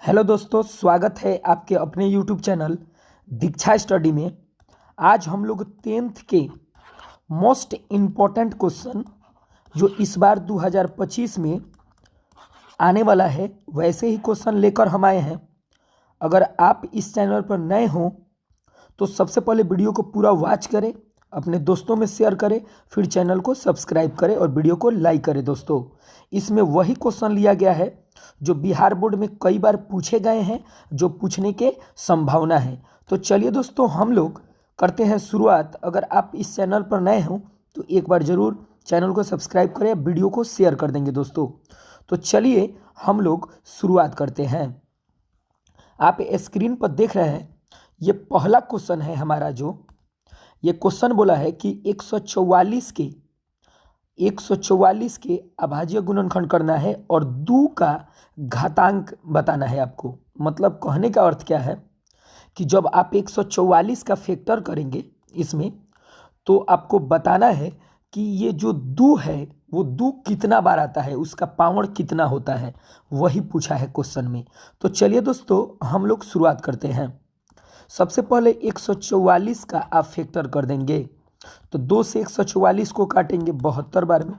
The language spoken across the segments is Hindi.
हेलो दोस्तों, स्वागत है आपके अपने यूट्यूब चैनल दीक्षा स्टडी में। आज हम लोग 10th के मोस्ट इम्पॉर्टेंट क्वेश्चन जो इस बार 2025 में आने वाला है वैसे ही क्वेश्चन लेकर हम आए हैं। अगर आप इस चैनल पर नए हों तो सबसे पहले वीडियो को पूरा वॉच करें, अपने दोस्तों में शेयर करें, फिर चैनल को सब्सक्राइब करें और वीडियो को लाइक करें। दोस्तों, इसमें वही क्वेश्चन लिया गया है जो बिहार बोर्ड में कई बार पूछे गए हैं, जो पूछने के संभावना है। तो चलिए दोस्तों, हम लोग करते हैं शुरुआत। अगर आप इस चैनल पर नए हों तो एक बार ज़रूर चैनल को सब्सक्राइब करें, वीडियो को शेयर कर देंगे दोस्तों। तो चलिए हम लोग शुरुआत करते हैं। आप स्क्रीन पर देख रहे हैं, ये पहला क्वेश्चन है हमारा। जो ये क्वेश्चन बोला है कि 144 के अभाज्य गुणनखंड करना है और 2 का घातांक बताना है आपको। मतलब कहने का अर्थ क्या है कि जब आप 144 का फैक्टर करेंगे इसमें, तो आपको बताना है कि ये जो 2 है वो 2 कितना बार आता है, उसका पावर कितना होता है, वही पूछा है क्वेश्चन में। तो चलिए दोस्तों, हम लोग शुरुआत करते हैं। सबसे पहले 144 का आप फैक्टर कर देंगे तो 2 से 144 को काटेंगे 72 बार में,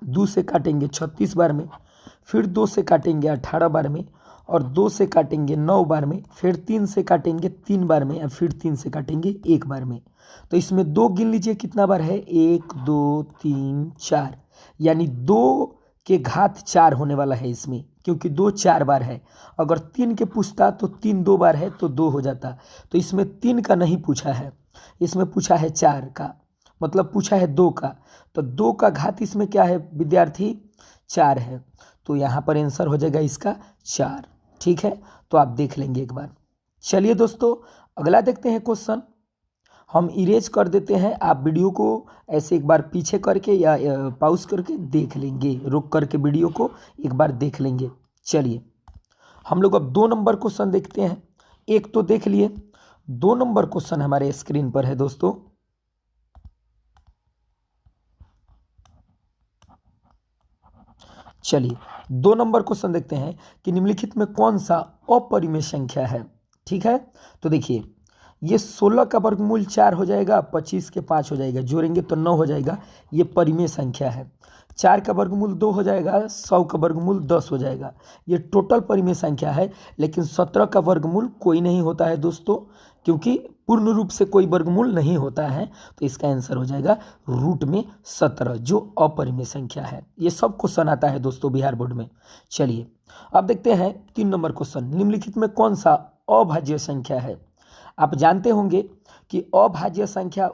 2 से काटेंगे 36 बार में, फिर 2 से काटेंगे 18 बार में, और 2 से काटेंगे 9 बार में, फिर 3 से काटेंगे 3 बार में, या फिर 3 से काटेंगे 1 बार में। तो इसमें 2 गिन लीजिए कितना बार है, 1 2 3 4, यानी 2 के घात 4 होने वाला है इसमें, क्योंकि 2 4 बार है। अगर 3 के पूछता तो 3 2 बार है तो 2 हो जाता। तो इसमें 3 का नहीं पूछा है, इसमें पूछा है 4 का, मतलब पूछा है 2 का। तो 2 का घात इसमें क्या है विद्यार्थी, 4 है। तो यहाँ पर आंसर हो जाएगा इसका 4। ठीक है, तो आप देख लेंगे एक बार। चलिए दोस्तों, अगला देखते हैं क्वेश्चन। हम इरेज कर देते हैं, आप वीडियो को ऐसे एक बार पीछे करके या पॉज करके देख लेंगे, रुक करके वीडियो को एक बार देख लेंगे। चलिए हम लोग अब 2 नंबर क्वेश्चन देखते हैं। एक तो देख लिए, 2 नंबर क्वेश्चन हमारे स्क्रीन पर है दोस्तों। चलिए 2 नंबर क्वेश्चन देखते हैं कि निम्नलिखित में कौन सा अपरिमेय संख्या है। ठीक है, तो देखिए ये 16 का वर्गमूल 4 हो जाएगा, 25 के 5 हो जाएगा, जोड़ेंगे तो 9 हो जाएगा। ये परिमेय संख्या है। 4 का वर्गमूल 2 हो जाएगा, 100 का वर्गमूल 10 हो जाएगा। ये टोटल परिमेय संख्या है। लेकिन 17 का वर्गमूल कोई नहीं होता है दोस्तों, क्योंकि पूर्ण रूप से कोई वर्गमूल नहीं होता है। तो इसका आंसर हो जाएगा रूट में 17, जो अपरिमेय संख्या है। ये सब क्वेश्चन आता है दोस्तों बिहार बोर्ड में। चलिए अब देखते हैं 3 नंबर क्वेश्चन। निम्नलिखित में कौन सा अभाज्य संख्या है। आप जानते होंगे कि अभाज्य संख्या,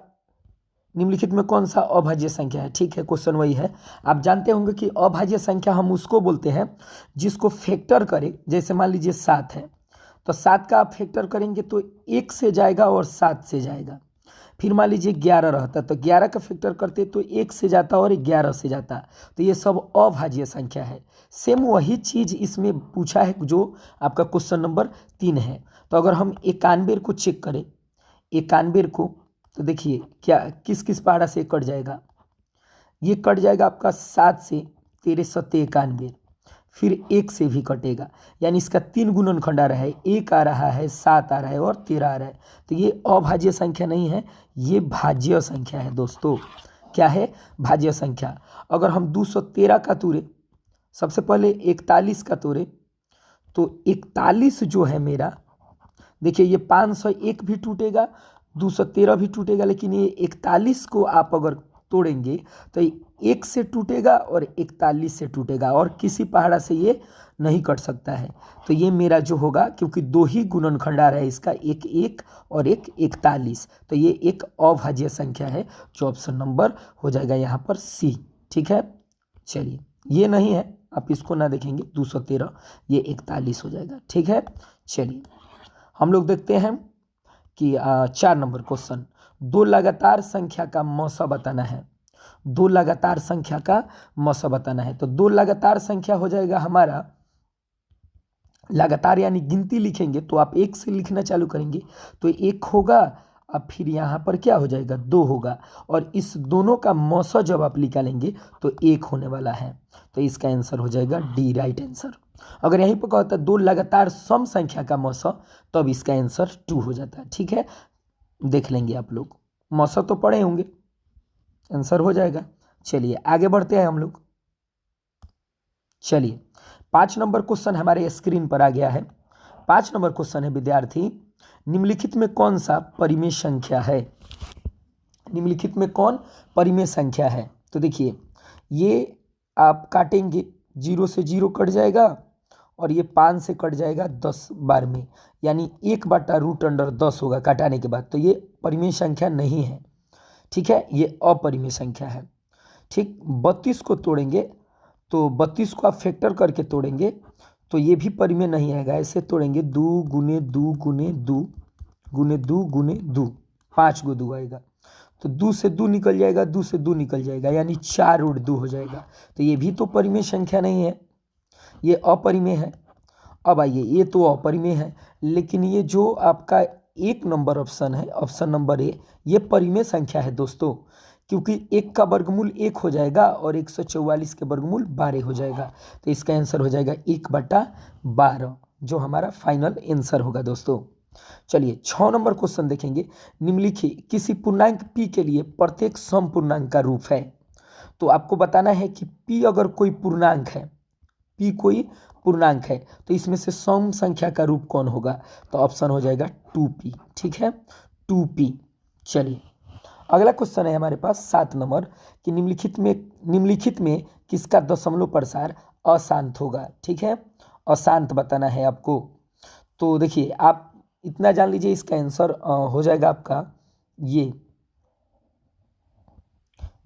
निम्नलिखित में कौन सा अभाज्य संख्या है। ठीक है, क्वेश्चन वही है। आप जानते होंगे कि अभाज्य संख्या हम उसको बोलते हैं जिसको फैक्टर करें। जैसे मान लीजिए 7 है, तो 7 का आप फैक्टर करेंगे तो 1 से जाएगा और 7 से जाएगा। फिर मान लीजिए 11 रहता, तो 11 का फैक्टर करते तो 1 से जाता और 11 से जाता। तो ये सब अभाज्य संख्या है। सेम वही चीज़ इसमें पूछा है जो आपका क्वेश्चन नंबर 3 है। तो अगर हम 91 को चेक करें, 91 को, तो देखिए क्या किस किस पहाड़ा से कट जाएगा। ये कट जाएगा आपका 7 से, 13 सत्ते 91, फिर 1 से भी कटेगा। यानी इसका 3 गुणनखंड आ रहा है, 1 आ रहा है, 7 आ रहा है और 13 आ रहा है। तो ये अभाज्य संख्या नहीं है, ये भाज्य संख्या है दोस्तों। क्या है, भाज्य संख्या। अगर हम 213 का तोड़े, सबसे पहले 41 का तोड़े, तो 41 जो है मेरा, देखिए ये 501 भी टूटेगा, 213 भी टूटेगा, लेकिन ये 41 को आप अगर तोड़ेंगे तो 1 से टूटेगा और 41 से टूटेगा, और किसी पहाड़ा से ये नहीं कट सकता है। तो ये मेरा जो होगा, क्योंकि 2 ही गुणनखंड आ रहा है इसका, एक 1 और एक 41, तो ये एक अभाज्य संख्या है, जो ऑप्शन नंबर हो जाएगा यहाँ पर सी। ठीक है, चलिए ये नहीं है, आप इसको ना देखेंगे, 213, ये 41 हो जाएगा। ठीक है, चलिए हम लोग देखते हैं कि 4 नंबर क्वेश्चन। 2 लगातार संख्या का मौसा बताना है। 2 लगातार संख्या का मौसा बताना है। तो 2 लगातार संख्या हो जाएगा हमारा, लगातार यानी गिनती लिखेंगे तो आप 1 से लिखना चालू करेंगे तो 1 होगा, अब फिर यहाँ पर क्या हो जाएगा, 2 होगा, और इस दोनों का मौसा जब आप निकालेंगे तो 1 होने वाला है। तो इसका आंसर हो जाएगा डी, राइट आंसर। अगर यहीं पर कहता है दो लगातार सम संख्या का मौसा, तब इसका आंसर 2 हो जाता है। ठीक है, देख लेंगे आप लोग, मौसा तो पढ़े होंगे, आंसर हो जाएगा। चलिए आगे बढ़ते हैं हम लोग। चलिए 5 नंबर क्वेश्चन हमारे स्क्रीन पर आ गया है। 5 नंबर क्वेश्चन है विद्यार्थी, निम्नलिखित में कौन सा परिमेय संख्या है? निम्नलिखित में कौन परिमेय संख्या है? तो देखिए ये आप काटेंगे, 0 से 0 कट जाएगा और ये 5 से कट जाएगा 10 बार में, यानी 1/√10 होगा काटाने के बाद। तो ये परिमेय संख्या नहीं है। ठीक है, ये अपरिमेय संख्या है। ठीक, 32 को तोड़ेंगे तो 32 को आप फैक्टर करके तोड़ेंगे तो ये भी परिमेय नहीं आएगा। ऐसे तोड़ेंगे 2 गुने 2 गुने 2 गुने 2 गुने 2, 5 गो 2 आएगा। तो 2 से 2 निकल जाएगा, 2 से 2 निकल जाएगा, यानी 4√2 हो जाएगा। तो ये भी तो परिमेय संख्या नहीं है, ये अपरिमेय है। अब आइए, ये तो अपरिमेय है, लेकिन ये जो आपका 1 नंबर ऑप्शन है, ऑप्शन नंबर ए, ये परिमेय संख्या है दोस्तों, क्योंकि 1 का वर्गमूल 1 हो जाएगा और 144 के वर्गमूल 12 हो जाएगा। तो इसका आंसर हो जाएगा 1/12, जो हमारा फाइनल आंसर होगा दोस्तों। चलिए 6 नंबर क्वेश्चन देखेंगे, निम्नलिखित किसी पूर्णांक p के लिए प्रत्येक सम पूर्णांक का रूप है। तो आपको बताना है कि p अगर कोई पूर्णांक है, p कोई पूर्णांक है, तो इसमें से सम संख्या का रूप कौन होगा? तो ऑप्शन हो जाएगा 2p। ठीक है, 2p। चलिए अगला क्वेश्चन है हमारे पास 7 नंबर, कि निम्नलिखित में किसका दशमलव प्रसार अशांत होगा? ठीक है, अशांत बताना है आपको। तो देखिए आप इतना जान लीजिए, इसका आंसर हो जाएगा आपका ये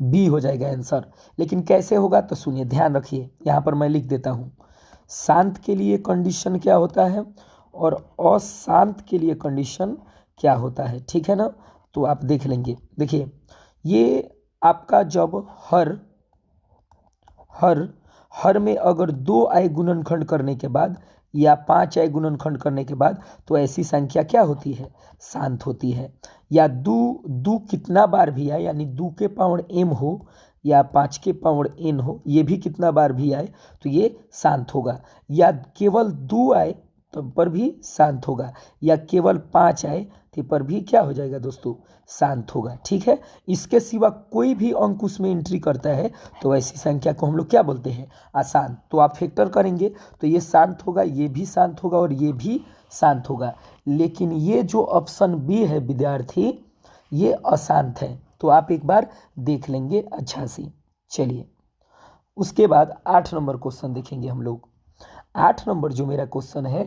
बी हो जाएगा आंसर। लेकिन कैसे होगा तो सुनिए, ध्यान रखिए, यहाँ पर मैं लिख देता हूँ। शांत के लिए कंडीशन क्या होता है और अशांत के लिए कंडीशन क्या होता है, ठीक है ना? तो आप देख लेंगे। देखिए ये आपका जब हर में अगर 2 आए गुणनखंड करने के बाद या 5 आए गुणनखंड करने के बाद, तो ऐसी संख्या क्या होती है? शांत होती है। या दो कितना बार भी आए, यानी 2 के पावर m हो या 5 के पावर n हो, ये भी कितना बार भी आए तो ये शांत होगा। या केवल 2 आए तब पर भी शांत होगा, या केवल 5 आए तो पर भी क्या हो जाएगा दोस्तों? शांत होगा। ठीक है, इसके सिवा कोई भी अंक उसमें एंट्री करता है तो ऐसी संख्या को हम लोग क्या बोलते हैं? अशांत। तो आप फैक्टर करेंगे तो ये शांत होगा, ये भी शांत होगा और ये भी शांत होगा। लेकिन ये जो ऑप्शन बी है विद्यार्थी, ये अशांत है। तो आप एक बार देख लेंगे अच्छा से। चलिए उसके बाद 8 नंबर क्वेश्चन देखेंगे हम लोग। 8 नंबर जो मेरा क्वेश्चन है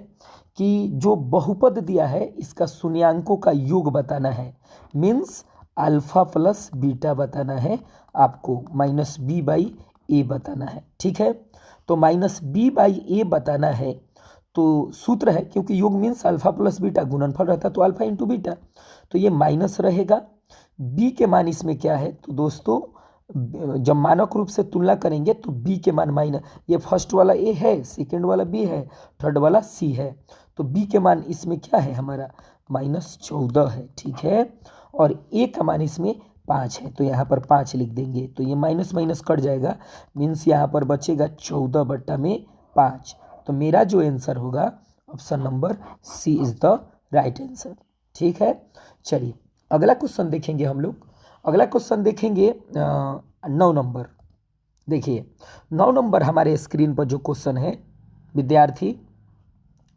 कि जो बहुपद दिया है इसका शून्यांकों का योग बताना है, मीन्स अल्फा प्लस बीटा बताना है आपको, -b/a बताना है। ठीक है, तो -b/a बताना है। तो सूत्र है, क्योंकि योग मीन्स अल्फा प्लस बीटा, गुणनफल रहता है तो अल्फा इंटू बीटा, तो ये माइनस रहेगा। b के मान इसमें क्या है तो दोस्तों, जब मानक रूप से तुलना करेंगे तो b के मान माइनस, ये फर्स्ट वाला a है, सेकंड वाला b है, थर्ड वाला c है, तो b के मान इसमें क्या है हमारा? -14 है। ठीक है, और a का मान इसमें 5 है, तो यहाँ पर 5 लिख देंगे। तो ये माइनस माइनस कट जाएगा, मीन्स यहाँ पर बचेगा 14/5। तो मेरा जो आंसर होगा option number C is the right answer. ठीक है, चलिए अगला क्वेश्चन देखेंगे हम लोग। अगला क्वेश्चन देखेंगे 9 नंबर। देखिए 9 नंबर हमारे स्क्रीन पर जो क्वेश्चन है विद्यार्थी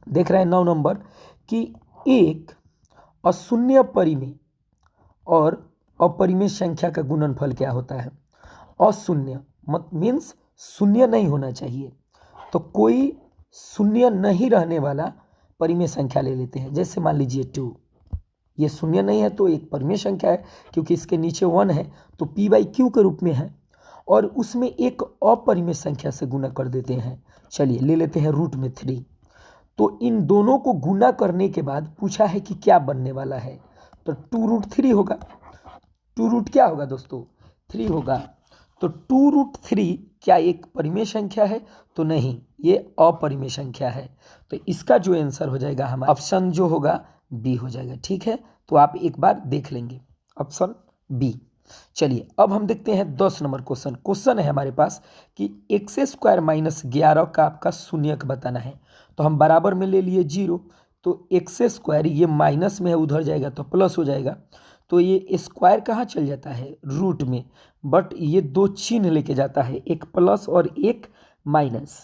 देख रहे हैं 9 नंबर, कि एक अशून्य परिमेय और अपरिमेय संख्या का गुणनफल क्या होता है? अशून्य मीन्स शून्य नहीं होना चाहिए, तो कोई शून्य नहीं रहने वाला परिमेय संख्या ले लेते हैं। जैसे मान लीजिए 2, ये शून्य नहीं है तो एक परिमेय संख्या है, क्योंकि इसके नीचे 1 है तो p/q के रूप में है, और उसमें एक अपरिमेय संख्या से गुणा कर देते हैं। चलिए ले लेते हैं √3। तो इन दोनों को गुणा करने के बाद पूछा है कि क्या बनने वाला है, तो 2√3 होगा। 2 क्या होगा दोस्तों? 3 होगा। तो 2√3 क्या एक परिमेय संख्या है? तो नहीं, ये अपरिमेय संख्या है। तो इसका जो आंसर हो जाएगा हमारा ऑप्शन जो होगा बी हो जाएगा। ठीक है, तो आप एक बार देख लेंगे ऑप्शन बी। चलिए अब हम देखते हैं 10 नंबर क्वेश्चन। क्वेश्चन है हमारे पास कि एक्स स्क्वायर माइनस 11 का आपका शून्यक बताना है। तो हम बराबर में ले लिए 0, तो एक्स स्क्वायर ये माइनस में है, उधर जाएगा तो प्लस हो जाएगा। तो ये स्क्वायर कहाँ चल जाता है, रूट में, बट ये दो चिन्ह लेके जाता है, एक प्लस और एक माइनस।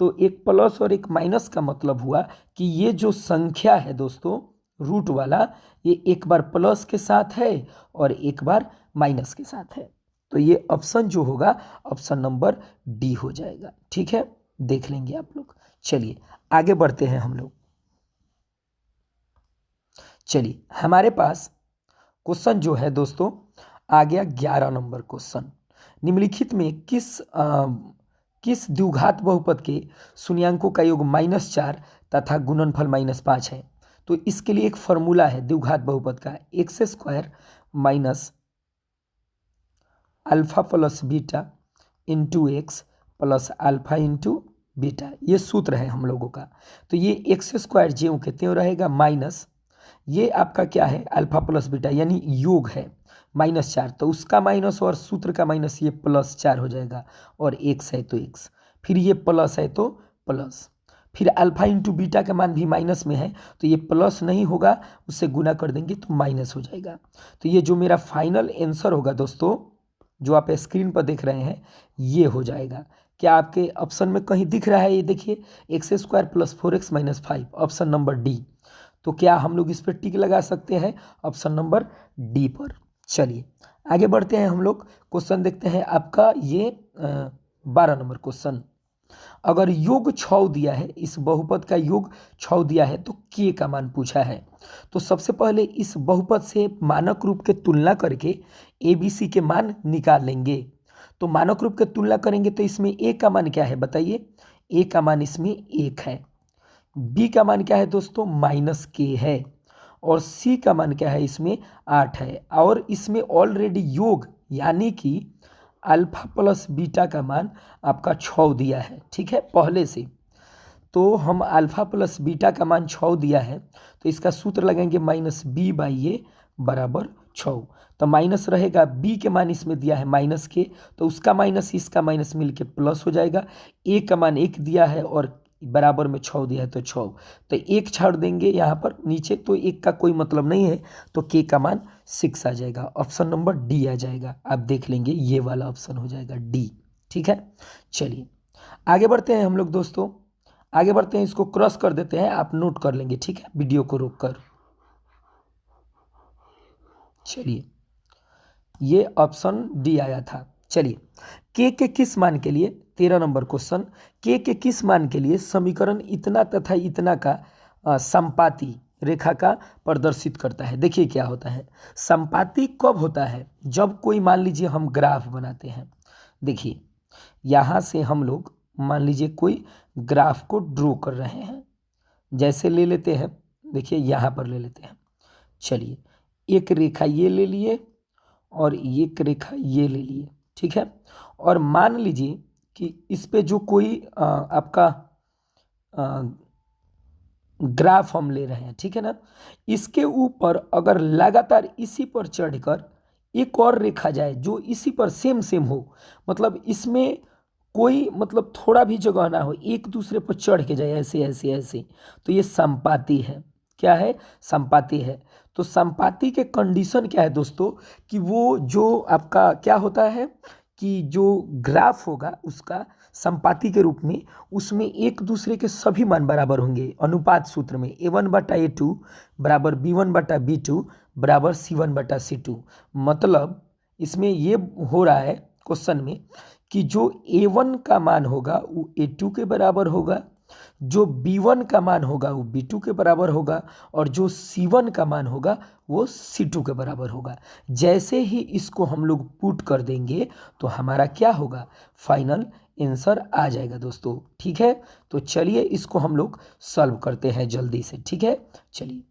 तो एक प्लस और एक माइनस का मतलब हुआ कि ये जो संख्या है दोस्तों रूट वाला, ये एक बार प्लस के साथ है और एक बार माइनस के साथ है। तो ये ऑप्शन जो होगा ऑप्शन नंबर डी हो जाएगा। ठीक है, देख लेंगे आप लोग। चलिए आगे बढ़ते हैं हम लोग। चलिए हमारे पास क्वेश्चन जो है दोस्तों आ गया 11 नंबर क्वेश्चन। निम्नलिखित में किस द्विघात बहुपद के शून्यांकों का योग -4 तथा गुणनफल -5 है। तो इसके लिए एक फॉर्मूला है द्विघात बहुपद का, x square minus alpha plus beta into x plus alpha into beta, ये सूत्र है हम लोगों का। तो ये एक्स स्क्वायर ज्यों के त्यों रहेगा, माइनस ये आपका क्या है अल्फा प्लस बीटा यानी योग है -4, तो उसका माइनस और सूत्र का माइनस, ये +4 हो जाएगा। और एक्स है तो एक्स, फिर ये प्लस है तो प्लस, फिर अल्फा इंटू बीटा का मान भी माइनस में है, तो ये प्लस नहीं होगा, उससे गुना कर देंगे तो माइनस हो जाएगा। तो ये जो मेरा फाइनल आंसर होगा दोस्तों, जो आप स्क्रीन पर देख रहे हैं, ये हो जाएगा। क्या आपके ऑप्शन में कहीं दिख रहा है, ये देखिए x square plus 4x minus 5, option number D. तो क्या हम लोग इस पर टिक लगा सकते हैं, ऑप्शन नंबर डी पर। चलिए आगे बढ़ते हैं हम लोग। क्वेश्चन देखते हैं आपका ये 12 नंबर क्वेश्चन। अगर योग 6 दिया है, इस बहुपद का योग 6 दिया है, तो के का मान पूछा है। तो सबसे पहले इस बहुपद से मानक रूप के तुलना करके ए बी सी के मान निकाल लेंगे। तो मानक रूप के तुलना करेंगे तो इसमें ए का मान क्या है बताइए, ए का मान इसमें 1 है, बी का मान क्या है दोस्तों -k है, और सी का मान क्या है इसमें 8 है। और इसमें ऑलरेडी योग यानी कि अल्फा प्लस बीटा का मान आपका 6 दिया है, ठीक है पहले से। तो हम अल्फा प्लस बीटा का मान 6 दिया है, तो इसका सूत्र लगाएंगे -b/a बराबर 6। तो माइनस रहेगा, b के मान इसमें दिया है -k, तो उसका माइनस इसका माइनस मिलके प्लस हो जाएगा। a का मान 1 दिया है और बराबर में 6 दिया है तो 6, तो 1 छोड़ देंगे यहाँ पर नीचे, तो 1 का कोई मतलब नहीं है, तो k का मान 6 आ जाएगा, ऑप्शन नंबर डी आ जाएगा। आप देख लेंगे ये वाला ऑप्शन हो जाएगा डी। ठीक है, चलिए आगे बढ़ते हैं हम लोग दोस्तों, आगे बढ़ते हैं, इसको क्रॉस कर देते हैं, आप नोट कर लेंगे, ठीक है वीडियो को रोक कर। चलिए ये ऑप्शन डी आया था। चलिए के किस मान के लिए, 13 नंबर क्वेश्चन, के किस मान के लिए समीकरण इतना तथा इतना का संपाती रेखा का प्रदर्शित करता है। देखिए क्या होता है, संपाती कब होता है, जब कोई मान लीजिए हम ग्राफ बनाते हैं। देखिए यहाँ से हम लोग मान लीजिए कोई ग्राफ को ड्रॉ कर रहे हैं, जैसे ले लेते हैं, देखिए यहाँ पर ले लेते हैं। चलिए एक रेखा ये ले लिए और एक रेखा ये ले लिए, ठीक है। और मान लीजिए कि इस पे जो कोई आपका ग्राफ हम ले रहे हैं, ठीक है ना, इसके ऊपर अगर लगातार इसी पर चढ़कर एक और रेखा जाए जो इसी पर सेम सेम हो, मतलब इसमें कोई मतलब थोड़ा भी जगह ना हो, एक दूसरे पर चढ़ के जाए ऐसे ऐसे ऐसे, तो ये संपाती है। क्या है, संपाती है। तो संपाती के कंडीशन क्या है दोस्तों, कि वो जो आपका क्या होता है कि जो ग्राफ होगा उसका संपाती के रूप में, उसमें एक दूसरे के सभी मान बराबर होंगे अनुपात सूत्र में, a1/a2 बराबर b1/b2 बराबर c1/c2। मतलब इसमें ये हो रहा है क्वेश्चन में कि जो a1 का मान होगा वो a2 के बराबर होगा, जो b1 का मान होगा वो b2 के बराबर होगा, और जो c1 का मान होगा वो c2 के बराबर होगा। जैसे ही इसको हम लोग पुट कर देंगे तो हमारा क्या होगा, फाइनल आंसर आ जाएगा दोस्तों। ठीक है, तो चलिए इसको हम लोग सॉल्व करते हैं जल्दी से। ठीक है, चलिए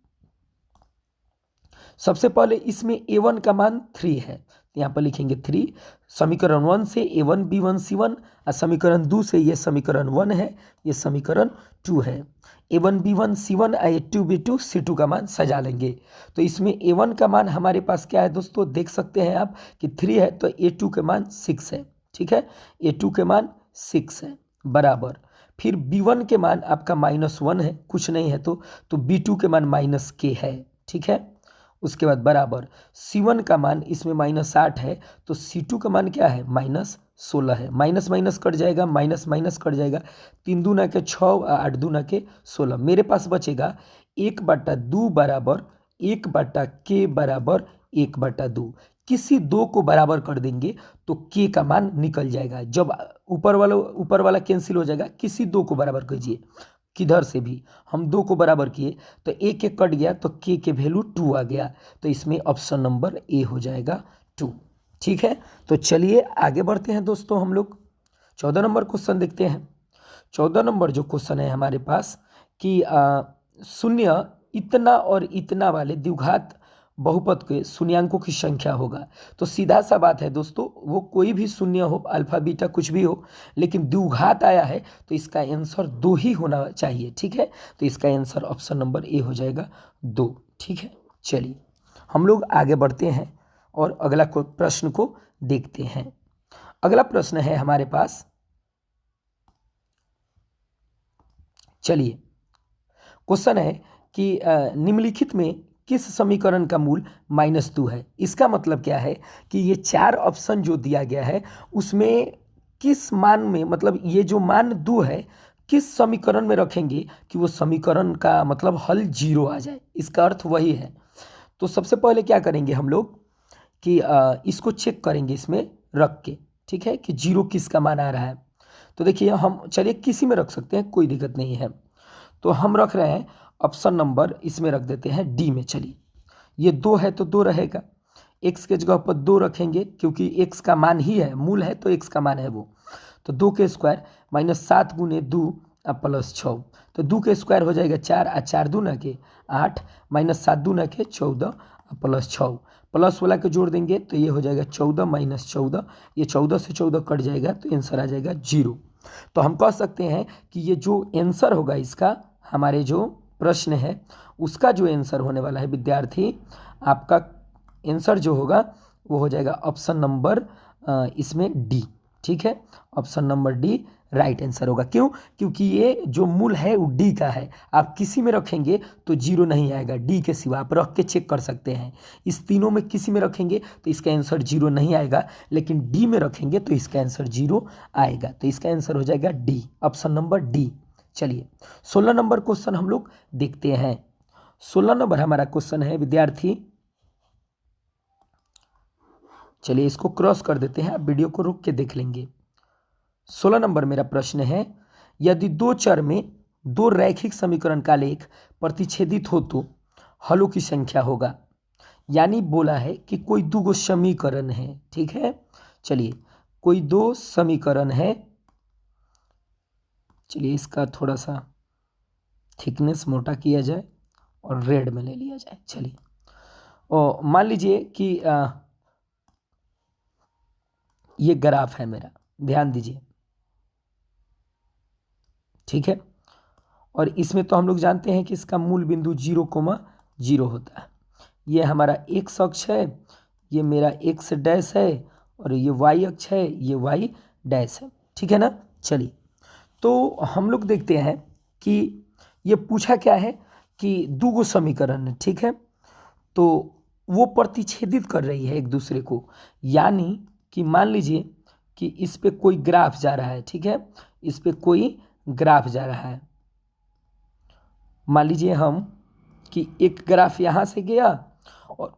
सबसे पहले इसमें a1 का मान 3 है, तो यहाँ पर लिखेंगे 3। समीकरण 1 से a1 b1 c1 और समीकरण 2 से ये समीकरण 1 है, ये समीकरण 2 है। a1 b1 c1 a2 b2 c2 का मान सजा लेंगे। तो इसमें a1 का मान हमारे पास क्या है दोस्तों, देख सकते हैं आप कि 3 है, तो a2 के मान 6 है। ठीक है, a2 के मान 6 है बराबर, फिर b1 के मान आपका -1 है, कुछ नहीं है तो b2 के मान -k है। ठीक है, उसके बाद बराबर c1 का मान इसमें -8 है, तो c2 का मान क्या है, -16 है। माइनस माइनस कट जाएगा, माइनस माइनस कट जाएगा, 3 दूना के 6, 8 दूना के 16। मेरे पास बचेगा 1/2 बराबर 1/k बराबर 1/2। किसी दो को बराबर कर देंगे तो k का मान निकल जाएगा। जब ऊपर वाला कैंसिल हो जाएगा, किसी दो को बराबर कीजिए, किधर से भी हम 2 को बराबर किए तो एक एक कट गया, तो k के वैल्यू 2 आ गया। तो इसमें ऑप्शन नंबर ए हो जाएगा 2। ठीक है, तो चलिए आगे बढ़ते हैं दोस्तों, हम लोग 14 नंबर क्वेश्चन देखते हैं। 14 नंबर जो क्वेश्चन है हमारे पास कि शून्य इतना और इतना वाले द्विघात बहुपद के शून्यांकों की संख्या होगा। तो सीधा सा बात है दोस्तों, वो कोई भी शून्य हो, अल्फा बीटा कुछ भी हो, लेकिन द्विघात आया है तो इसका आंसर 2 ही होना चाहिए। ठीक है, तो इसका आंसर ऑप्शन नंबर ए हो जाएगा 2। ठीक है, चलिए हम लोग आगे बढ़ते हैं और अगला प्रश्न को देखते हैं। अगला प्रश्न है हमारे पास, चलिए क्वेश्चन है कि निम्नलिखित में किस समीकरण का मूल -2 है। इसका मतलब क्या है कि ये 4 ऑप्शन जो दिया गया है उसमें किस मान में, मतलब ये जो मान 2 है किस समीकरण में रखेंगे कि वो समीकरण का मतलब हल 0 आ जाए, इसका अर्थ वही है। तो सबसे पहले क्या करेंगे हम लोग कि इसको चेक करेंगे इसमें रख के, ठीक है, कि 0 किसका मान आ रहा है। तो देखिए हम चलिए किसी में रख सकते हैं, कोई दिक्कत नहीं है। तो हम रख रहे हैं ऑप्शन नंबर, इसमें रख देते हैं डी में। चलिए ये 2 है तो 2 रहेगा, x के जगह पर 2 रखेंगे क्योंकि x का मान ही है, मूल है तो x का मान है वो। तो 2 के स्क्वायर -7 गुने 2 +6, तो 2 के स्क्वायर हो जाएगा 4 और 4 दूना के 8 -7 दूना के 14 +6, प्लस वाला के जोड़ देंगे तो ये हो जाएगा 14 -14, ये 14 से 14 कट जाएगा तो आंसर आ जाएगा 0। तो हम कह सकते हैं कि ये जो आंसर होगा इसका, हमारे जो प्रश्न है उसका जो आंसर होने वाला है विद्यार्थी, आपका आंसर जो होगा वो हो जाएगा ऑप्शन नंबर इसमें डी। ठीक है, option number D right answer होगा। क्यों? क्योंकि ये जो मूल है वो डी का है। आप किसी में रखेंगे तो 0 नहीं आएगा, डी के सिवा आप रख के चेक कर सकते हैं। इस तीनों में किसी में रखेंगे तो इसका आंसर 0 नहीं आएगा, लेकिन डी में रखेंगे तो इसका आंसर 0 आएगा। तो इसका आंसर हो जाएगा डी, ऑप्शन नंबर डी। चलिए 16 नंबर क्वेश्चन हम लोग देखते हैं। 16 नंबर हमारा क्वेश्चन है विद्यार्थी, चलिए इसको क्रॉस कर देते हैं, आप वीडियो को रुक के देख लेंगे। 16 नंबर मेरा प्रश्न है, यदि 2 चर में 2 रैखिक समीकरण का लेख प्रतिच्छेदित हो तो हलों की संख्या होगा। यानी बोला है कि कोई 2 समीकरण है। ठीक है, चलिए कोई 2 समीकरण है, चलिए इसका थोड़ा सा थिकनेस मोटा किया जाए और रेड में ले लिया जाए। चलिए और मान लीजिए कि ये ग्राफ है मेरा, ध्यान दीजिए। ठीक है, और इसमें तो हम लोग जानते हैं कि इसका मूल बिंदु 0,0 होता है। ये हमारा x अक्ष है, ये मेरा x डैश है, और ये y अक्ष है, ये y डैश है। ठीक है ना। चलिए तो हम लोग देखते हैं कि ये पूछा क्या है कि 2 समीकरण है। ठीक है, तो वो प्रतिच्छेदित कर रही है एक दूसरे को, यानी कि मान लीजिए कि इस पे कोई ग्राफ जा रहा है। ठीक है, इस पे कोई ग्राफ जा रहा है। मान लीजिए हम कि एक ग्राफ यहाँ से गया और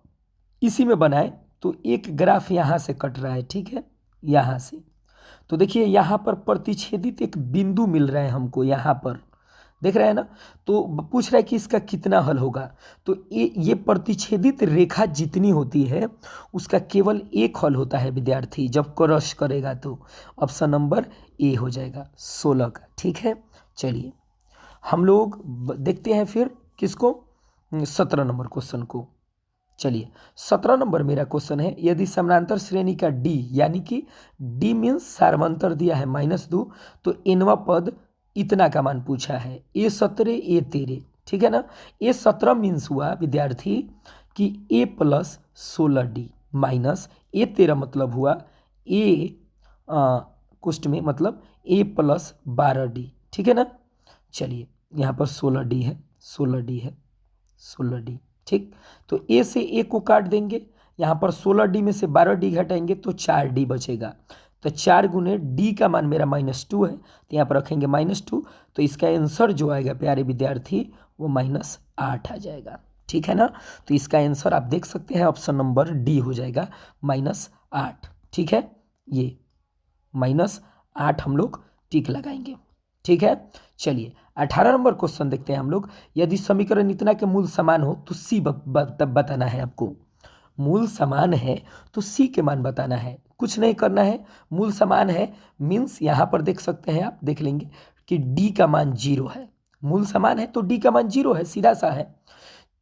इसी में बनाए तो एक ग्राफ यहाँ से कट रहा है। ठीक है, यहाँ से तो देखिए यहाँ पर प्रतिच्छेदित एक बिंदु मिल रहा है हमको, यहाँ पर देख रहे हैं ना। तो पूछ रहा है कि इसका कितना हल होगा। तो ये प्रतिच्छेदित रेखा जितनी होती है उसका केवल एक हल होता है विद्यार्थी, जब क्रॉस करेगा तो ऑप्शन नंबर ए हो जाएगा 16 का। ठीक है, चलिए हम लोग देखते हैं फिर किसको, 17 नंबर क्वेश्चन को। चलिए 17 नंबर मेरा क्वेश्चन है, यदि समानांतर श्रेणी का डी, यानी कि डी मीन्स सार्वंतर दिया है -2, तो nवा पद इतना का मान पूछा है, A17 A13, ठीक है ना। A17 मीन्स हुआ विद्यार्थी कि A+16D माइनस A13 मतलब हुआ A कुष्ठ में मतलब A+12D, ठीक है ना। चलिए यहाँ पर 16D है, 16D है, 16D, ठीक। तो ए से ए को काट देंगे, यहाँ पर 16D में से 12D घटाएंगे तो 4D बचेगा। तो 4 गुने डी का मान मेरा -2 है, तो यहाँ पर रखेंगे -2, तो इसका आंसर जो आएगा प्यारे विद्यार्थी वो -8 आ जाएगा, ठीक है ना। तो इसका आंसर आप देख सकते हैं ऑप्शन नंबर डी हो जाएगा -8, ठीक है। ये -8 हम लोग टिक लगाएंगे, ठीक है। चलिए 18 नंबर क्वेश्चन देखते हैं हम लोग, यदि समीकरण इतना के मूल समान हो तो सी बताना है आपको। मूल समान है तो सी के मान बताना है, कुछ नहीं करना है। मूल समान है मीन्स यहाँ पर देख सकते हैं आप, देख लेंगे कि डी का मान 0 है। मूल समान है तो डी का मान 0 है, सीधा सा है।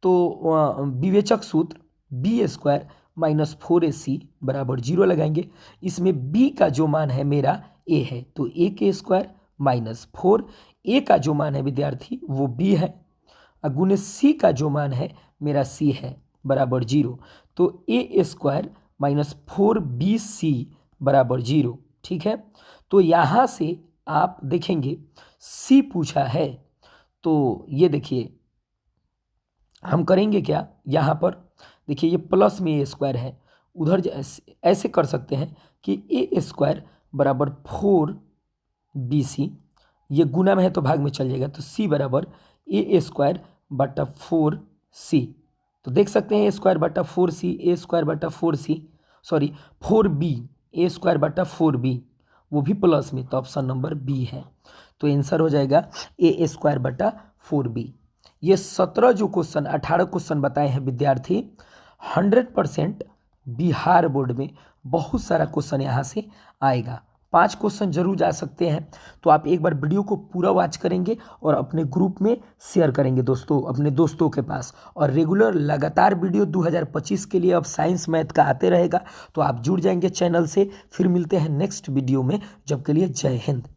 तो विवेचक सूत्र B² - 4AC बराबर 0 लगाएंगे। इसमें b का जो मान है मेरा a है, तो A² - 4, a का जो मान है विद्यार्थी वो b है, गुने c का जो मान है मेरा c है बराबर 0, तो A² - 4BC बराबर 0, ठीक है। तो यहाँ से आप देखेंगे c पूछा है, तो ये देखिए हम करेंगे क्या, यहाँ पर देखिए ये प्लस में A² है, उधर ऐसे कर सकते हैं कि A² बराबर 4BC, ये गुना में है तो भाग में चल जाएगा, तो C बराबर A² बटा 4C। तो देख सकते हैं A² बटा 4C, A² बटा 4C, सॉरी 4B, A² बटा 4B, वो भी प्लस में, तो ऑप्शन नंबर बी है। तो आंसर हो जाएगा A² बटा 4B। ये 17 जो क्वेश्चन 18 क्वेश्चन बताए हैं विद्यार्थी, 100% बिहार बोर्ड में बहुत सारा क्वेश्चन यहाँ से आएगा। 5 क्वेश्चन जरूर जा सकते हैं, तो आप एक बार वीडियो को पूरा वॉच करेंगे और अपने ग्रुप में शेयर करेंगे दोस्तों, अपने दोस्तों के पास। और रेगुलर लगातार वीडियो 2025 के लिए अब साइंस मैथ का आते रहेगा, तो आप जुड़ जाएंगे चैनल से। फिर मिलते हैं नेक्स्ट वीडियो में, जब के लिए जय हिंद।